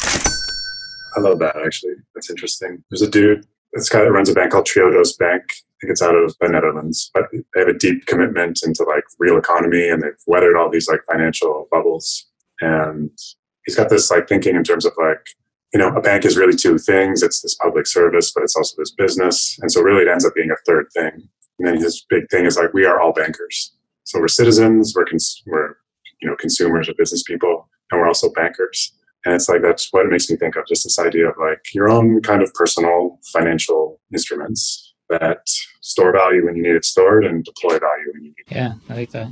I love that, actually. That's interesting. There's a dude, this guy that runs a bank called Triodos Bank. I think it's out of the Netherlands, but they have a deep commitment into like real economy, and they've weathered all these like financial bubbles. And he's got this like thinking in terms of like, you know, a bank is really two things. It's this public service, but it's also this business. And so really it ends up being a third thing. And then his big thing is like, we are all bankers. So we're citizens, we're you know, consumers or business people, and we're also bankers. And it's like, that's what it makes me think of, just this idea of like your own kind of personal financial instruments that store value when you need it stored and deploy value when you need it. Yeah, I like that.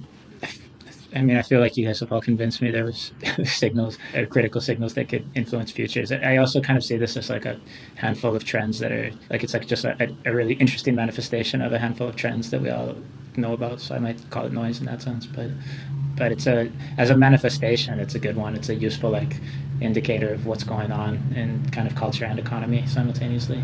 I mean, I feel like you guys have all convinced me there was signals, critical signals that could influence futures. I also kind of see this as like a handful of trends that are like, it's like just a really interesting manifestation of a handful of trends that we all know about. So I might call it noise in that sense, but it's as a manifestation, it's a good one. It's a useful like indicator of what's going on in kind of culture and economy simultaneously.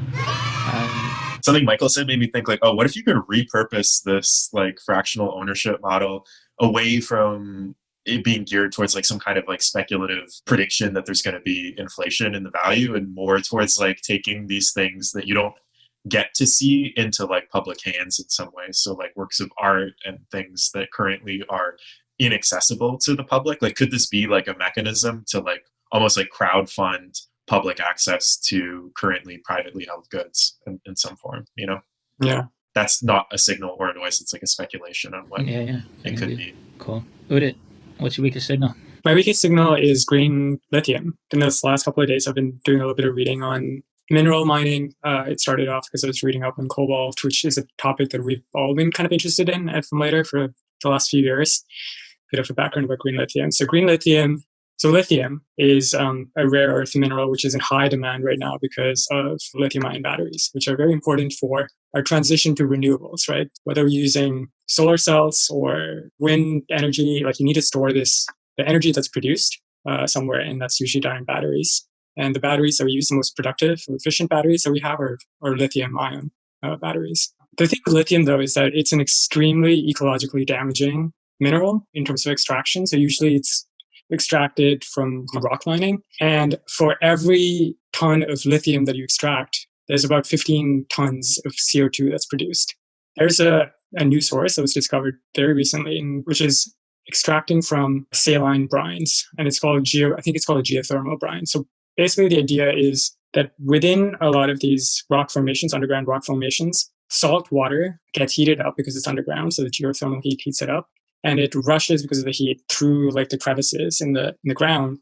Something Michael said made me think like, oh, what if you could repurpose this like fractional ownership model away from it being geared towards like some kind of like speculative prediction that there's going to be inflation in the value, and more towards like taking these things that you don't get to see into like public hands in some ways. So like works of art and things that currently are inaccessible to the public. Like, could this be like a mechanism to like almost like crowdfund public access to currently privately held goods in some form, you know? Yeah. That's not a signal or a noise. It's like a speculation on what it could be. Cool. Udit, what's your weakest signal? My weakest signal is green lithium. In this last couple of days, I've been doing a little bit of reading on mineral mining. It started off because I was reading up on cobalt, which is a topic that we've all been kind of interested in at Formulator for the last few years. Bit of a background about green lithium. So lithium is a rare earth mineral which is in high demand right now because of lithium-ion batteries, which are very important for our transition to renewables, right? Whether we're using solar cells or wind energy, like you need to store the energy that's produced somewhere, and that's usually done in batteries. And the batteries that we use, the most productive, efficient batteries that we have are lithium-ion batteries. The thing with lithium, though, is that it's an extremely ecologically damaging mineral in terms of extraction. So usually it's extracted from rock mining. And for every ton of lithium that you extract, there's about 15 tons of CO2 that's produced. There's a new source that was discovered very recently, which is extracting from saline brines. And I think it's called a geothermal brine. So basically the idea is that within a lot of these rock formations, underground rock formations, salt water gets heated up because it's underground. So the geothermal heat heats it up. And it rushes because of the heat through like the crevices in the ground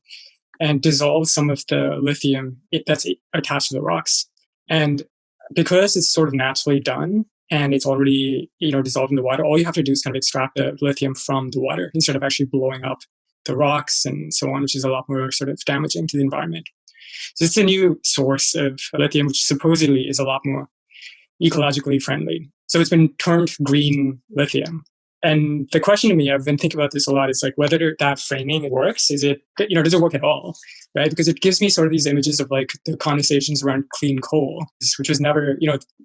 and dissolves some of the lithium that's attached to the rocks. And because it's sort of naturally done and it's already, dissolved in the water, all you have to do is kind of extract the lithium from the water instead of actually blowing up the rocks and so on, which is a lot more sort of damaging to the environment. So it's a new source of lithium, which supposedly is a lot more ecologically friendly. So it's been termed green lithium. And the question to me, I've been thinking about this a lot, is like whether that framing works. Does it work at all? Right? Because it gives me sort of these images of like the conversations around clean coal, which was never,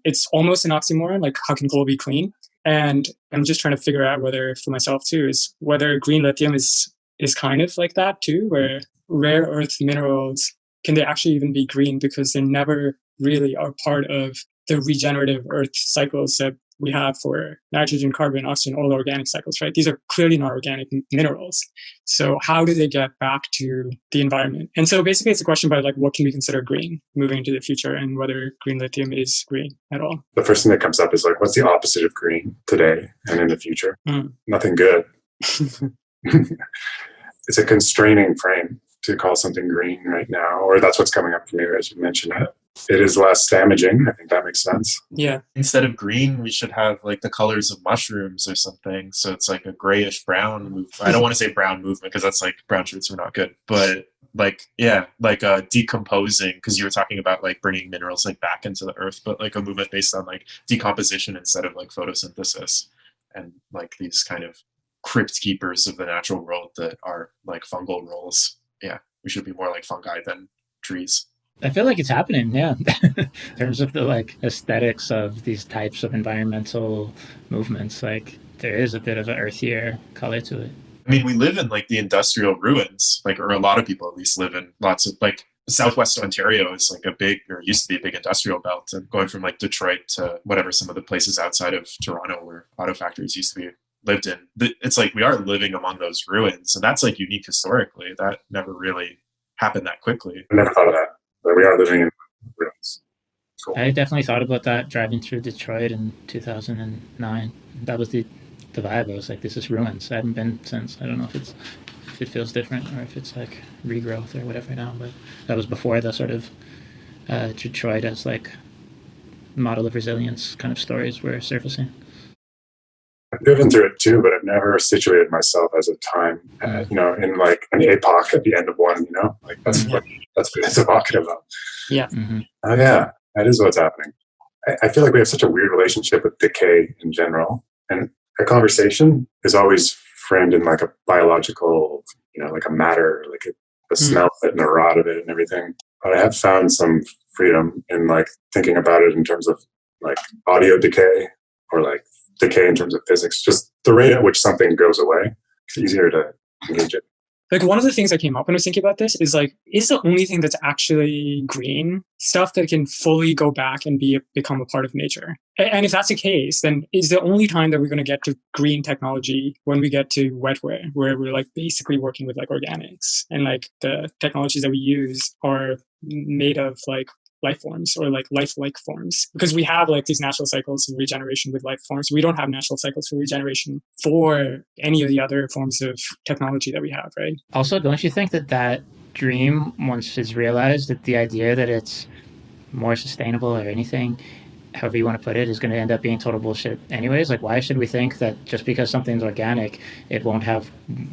it's almost an oxymoron, like how can coal be clean? And I'm just trying to figure out whether, for myself too, is whether green lithium is kind of like that too, where rare earth minerals, can they actually even be green because they never really are part of the regenerative earth cycles that we have for nitrogen, carbon, oxygen, all the organic cycles, right? These are clearly not organic minerals. So how do they get back to the environment? And so basically it's a question about like, what can we consider green moving into the future and whether green lithium is green at all? The first thing that comes up is like, what's the opposite of green today and in the future? Nothing good. It's a constraining frame to call something green right now, or that's what's coming up for me as you mentioned it. It is less damaging. I think that makes sense. Yeah. Instead of green, we should have like the colors of mushrooms or something. So it's like a grayish brown. I don't want to say brown movement because that's like brown shirts are not good. But decomposing, because you were talking about like bringing minerals like back into the earth, but like a movement based on like decomposition instead of like photosynthesis, and like these kind of crypt keepers of the natural world that are like fungal roles. Yeah, we should be more like fungi than trees. I feel like it's happening, yeah. In terms of the like aesthetics of these types of environmental movements, like there is a bit of an earthier color to it. I mean, we live in like the industrial ruins, like, or a lot of people at least live in lots of like Southwest Ontario is like a big, or used to be a big industrial belt, and going from like Detroit to whatever, some of the places outside of Toronto where auto factories used to be lived in. It's like we are living among those ruins, and that's like unique historically. That never really happened that quickly. I never thought of that, but we are living in ruins. Cool. I definitely thought about that driving through Detroit in 2009. That was the vibe. I was like, this is ruins. I haven't been since. I don't know if it feels different or if it's like regrowth or whatever now, but that was before the sort of Detroit as like model of resilience kind of stories were surfacing. I've driven through it too, but I've never situated myself as a time, in like an epoch at the end of one, like that's what it's evocative of. Yeah. Mm-hmm. Oh yeah, that is what's happening. I feel like we have such a weird relationship with decay in general, and a conversation is always framed in like a biological, like a matter, like the smell of it and the rot of it and everything. But I have found some freedom in like thinking about it in terms of like audio decay or like decay in terms of physics, just the rate at which something goes away. It's easier to engage it. Like one of the things that came up when I was thinking about this is like, is the only thing that's actually green stuff that can fully go back and become a part of nature? And if that's the case, then is the only time that we're going to get to green technology when we get to wetware, where we're like basically working with like organics, and like the technologies that we use are made of like life forms or like lifelike forms, because we have like these natural cycles of regeneration with life forms. We don't have natural cycles for regeneration for any of the other forms of technology that we have, right? Also, don't you think that dream, once it's realized, that the idea that it's more sustainable or anything, however you want to put it, is going to end up being total bullshit anyways? Like, why should we think that just because something's organic, it won't have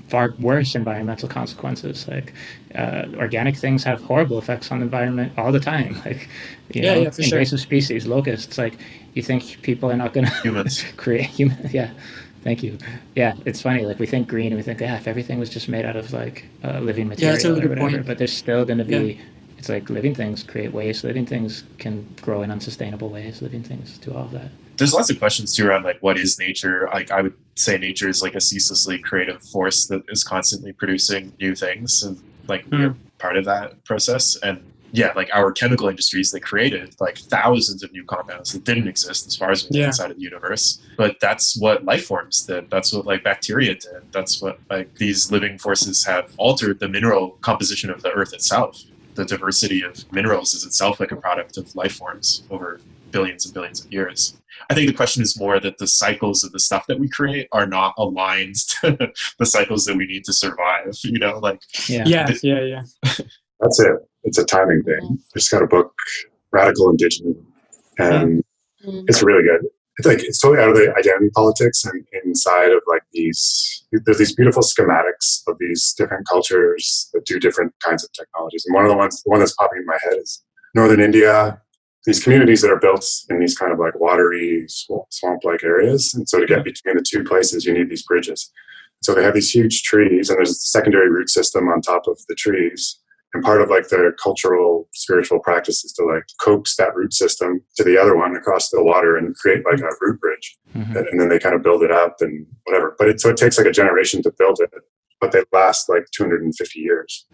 far worse environmental consequences? Like, organic things have horrible effects on the environment all the time. Like, for sure. invasive species, locusts. Like, you think people are not going to Humans. create human? Yeah, thank you. Yeah, it's funny. Like, we think green, and we think, if everything was just made out of like living material that's a really or good whatever. point. But there's still going to be. It's like living things create waste. Living things can grow in unsustainable ways. Living things do all of that. There's lots of questions too around like what is nature. Like I would say nature is like a ceaselessly creative force that is constantly producing new things, and like we're part of that process. And yeah, like our chemical industries that created like thousands of new compounds that didn't exist as far as we know inside of the universe. But that's what life forms did. That's what like bacteria did. That's what like these living forces have altered the mineral composition of the earth itself. The diversity of minerals is itself like a product of life forms over billions and billions of years. I think the question is more that the cycles of the stuff that we create are not aligned to the cycles that we need to survive, Yeah. That's it. It's a timing thing. I just got a book, Radical Indigenism, and it's really good. It's like it's totally out of the identity politics, and inside of like there's these beautiful schematics of these different cultures that do different kinds of technologies. And the one that's popping in my head is Northern India. These communities that are built in these kind of like watery, swamp-like areas. And so to get between the two places, you need these bridges. So they have these huge trees, and there's a secondary root system on top of the trees. And part of like their cultural, spiritual practice is to like coax that root system to the other one across the water and create like a root bridge. And then they kind of build it up and whatever. But it takes like a generation to build it, but they last like 250 years.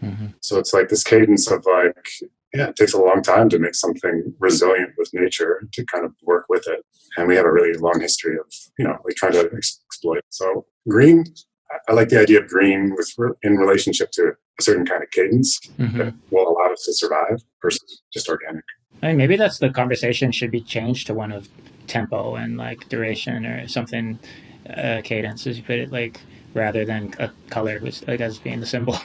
So it's like this cadence of like, it takes a long time to make something resilient with nature, to kind of work with it. And we have a really long history of, like trying to exploit. So green, I like the idea of green in relationship to a certain kind of cadence that will allow us to survive versus just organic. I mean, maybe that's the conversation should be changed to one of tempo and like duration or something, cadence, as you put it, like rather than a color, which like as being the symbol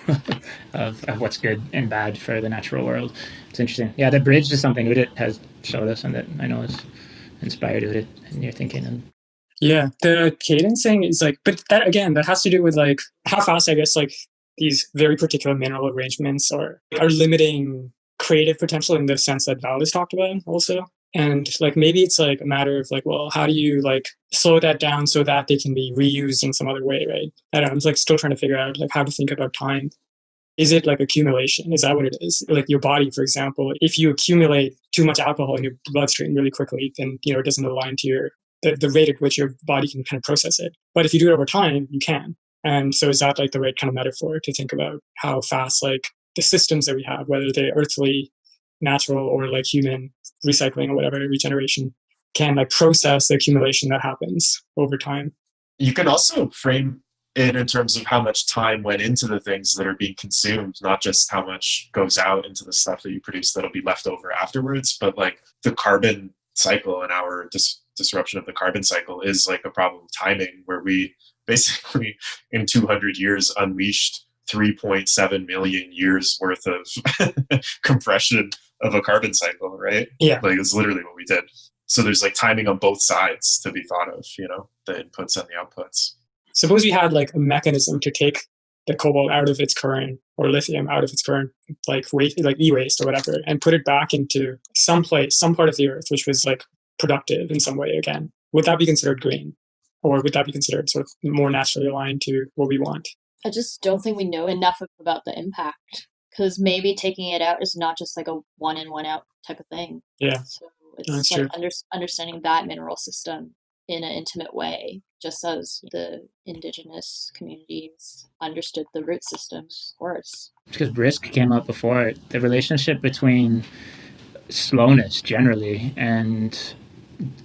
of what's good and bad for the natural world. It's interesting. Yeah, the bridge is something Udit has showed us and that I know is inspired Udit in your thinking. And yeah, the cadence thing is like, but that again, that has to do with like how fast, I guess, like these very particular mineral arrangements are limiting creative potential in the sense that Val has talked about also. And like maybe it's like a matter of like, well, how do you like slow that down so that they can be reused in some other way, right? I don't know. I'm like still trying to figure out like how to think about time. Is it like accumulation? Is that what it is? Like your body, for example, if you accumulate too much alcohol in your bloodstream really quickly, then it doesn't align to your the rate at which your body can kind of process it. But if you do it over time, you can. And so is that like the right kind of metaphor to think about how fast like the systems that we have, whether they're earthly, natural, or like human recycling or whatever, regeneration, can like process the accumulation that happens over time? You can also frame it in terms of how much time went into the things that are being consumed, not just how much goes out into the stuff that you produce that'll be left over afterwards, but like the carbon cycle and our disruption of the carbon cycle is like a problem of timing, where we basically in 200 years unleashed 3.7 million years worth of compression of a carbon cycle, right? Yeah. Like it's literally what we did. So there's like timing on both sides to be thought of, the inputs and the outputs. Suppose we had like a mechanism to take the cobalt out of its current, or lithium out of its current like waste, like e-waste or whatever, and put it back into some place, some part of the earth, which was like productive in some way again. Would that be considered green? Or would that be considered sort of more naturally aligned to what we want? I just don't think we know enough about the impact, because maybe taking it out is not just like a one in, one out type of thing. Yeah. So it's like understanding that mineral system in an intimate way, just as the indigenous communities understood the root systems worse. Because risk came up before, the relationship between slowness generally and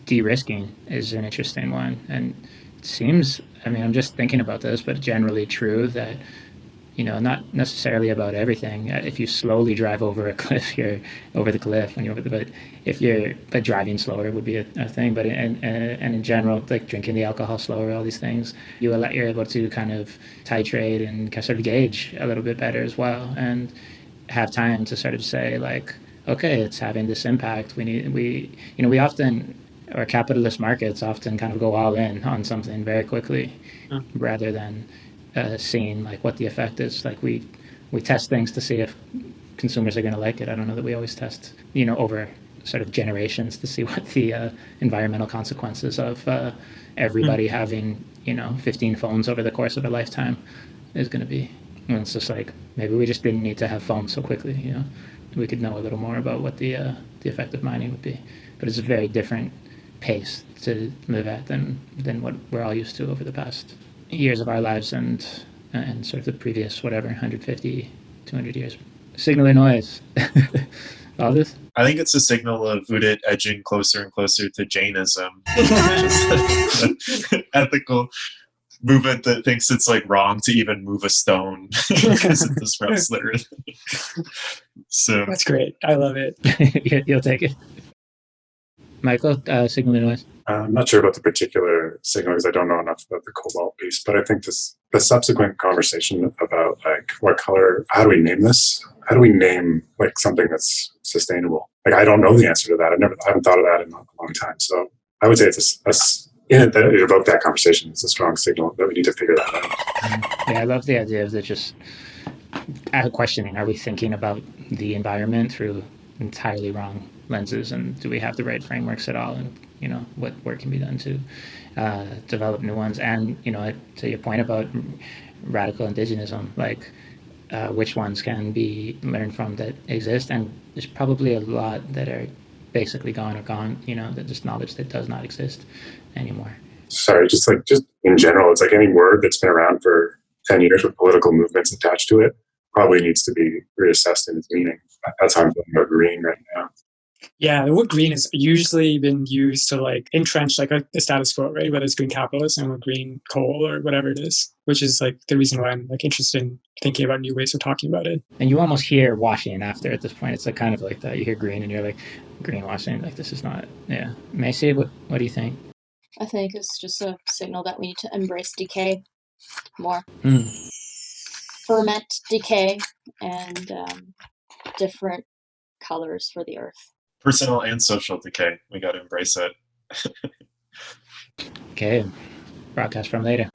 de-risking is an interesting one. And it seems, I'm just thinking about this, but generally true that, not necessarily about everything. If you slowly drive over a cliff, you're over the cliff, but driving slower would be a thing. But and in general, like drinking the alcohol slower, all these things, you're able to kind of titrate and kind of sort of gauge a little bit better as well, and have time to sort of say like, okay, it's having this impact. We often, or capitalist markets often kind of go all in on something very quickly, rather than seeing like what the effect is. Like we test things to see if consumers are going to like it. I don't know that we always test, over sort of generations to see what the environmental consequences of everybody having, 15 phones over the course of a lifetime is going to be. And it's just like, maybe we just didn't need to have phones so quickly, We could know a little more about what the effect of mining would be. But it's a very different pace to live at than what we're all used to over the past years of our lives and sort of the previous, 150, 200 years. Signal or noise? All this? I think it's a signal of Udit edging closer and closer to Jainism. Ethical movement that thinks it's like wrong to even move a stone because it disrupts the earth. So that's great. I love it. You'll take it. Michael, signal or noise? I'm not sure about the particular signal because I don't know enough about the cobalt piece, but I think the subsequent conversation about like what color, how do we name this? How do we name like something that's sustainable? Like I don't know the answer to that. I haven't thought of that in a long time. So I would say it's that it evoked that conversation. It's a strong signal that we need to figure that out. Yeah, I love the idea of the just questioning. Are we thinking about the environment through entirely wrong lenses, and do we have the right frameworks at all, and what work can be done to develop new ones? And to your point about radical indigenism, like which ones can be learned from that exist, and there's probably a lot that are basically gone, that just knowledge that does not exist anymore. Sorry, just in general, it's like any word that's been around for 10 years with political movements attached to it probably needs to be reassessed in its meaning. That's how I'm feeling about green right now. Yeah, the word green has usually been used to like entrench like the status quo, right? Whether it's green capitalism or green coal or whatever it is, which is like the reason why I'm like interested in thinking about new ways of talking about it. And you almost hear washing after at this point. It's like kind of like that. You hear green and you're like, greenwashing, like this is not, yeah. Macy, what do you think? I think it's just a signal that we need to embrace decay more. Ferment decay and different colors for the earth. Personal and social decay. We got to embrace it. Okay. Broadcast from later.